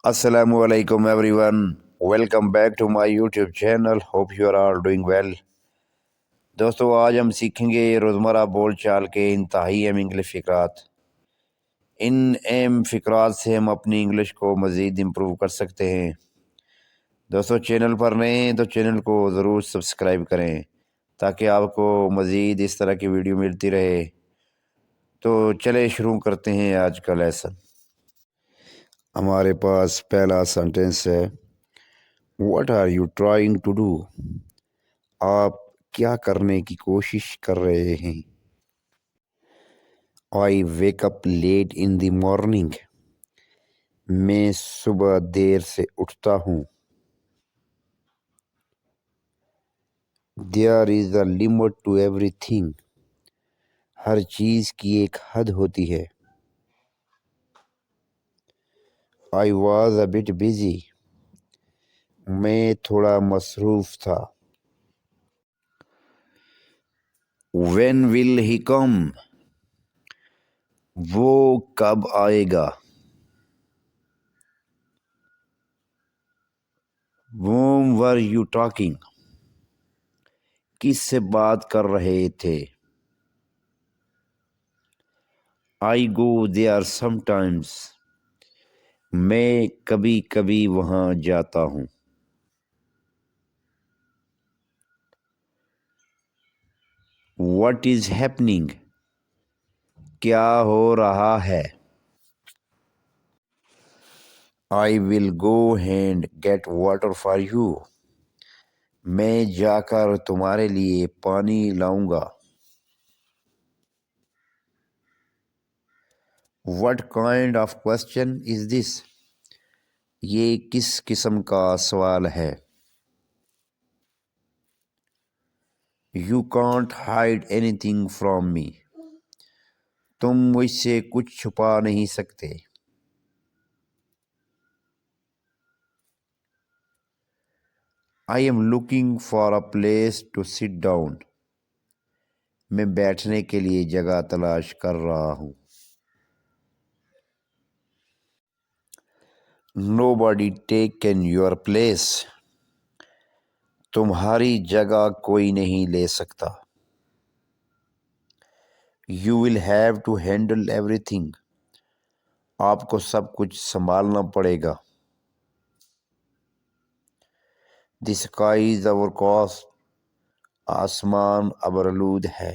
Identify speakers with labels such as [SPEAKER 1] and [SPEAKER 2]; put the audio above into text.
[SPEAKER 1] Assalamualaikum everyone. Welcome back to my YouTube channel. Hope you are all doing well. दोस्तों आज हम सीखेंगे रोज़मर्रा बोल चाल के इंतहाई अहम इंग्लिश फ़िक्रात। इन अहम फ़िक्रात से हम अपनी इंग्लिश को मज़ीद इम्प्रूव कर सकते हैं। दोस्तों चैनल पर नए हैं तो चैनल को ज़रूर सब्सक्राइब करें ताकि आपको मज़ीद इस तरह की वीडियो मिलती रहे। तो चले शुरू करते हैं आज का लेसन। हमारे पास पहला सेंटेंस है, what are you trying to do? आप क्या करने की कोशिश कर रहे हैं? I wake up late in the morning. मैं सुबह देर से उठता हूँ। There is a limit to everything. हर चीज़ की एक हद होती है। I was a bit busy. मैं थोड़ा मसरूफ था। When will he come? वो कब आएगा? whom were you talking? किससे बात कर रहे थे? आई गो देयर समटाइम्स। मैं कभी कभी वहाँ जाता हूँ। What is happening? क्या हो रहा है? I will go and get water for you. मैं जाकर तुम्हारे लिए पानी लाऊंगा। What kind of question is this? ये किस किस्म का सवाल है? You can't hide anything from me. तुम मुझसे कुछ छुपा नहीं सकते। I am looking for a place to sit down. मैं बैठने के लिए जगह तलाश कर रहा हूँ। Nobody taken your place. तुम्हारी जगह कोई नहीं ले सकता। You will have to handle everything. आपको सब कुछ संभालना पड़ेगा। The sky is overcast. आसमान अबरलूद है।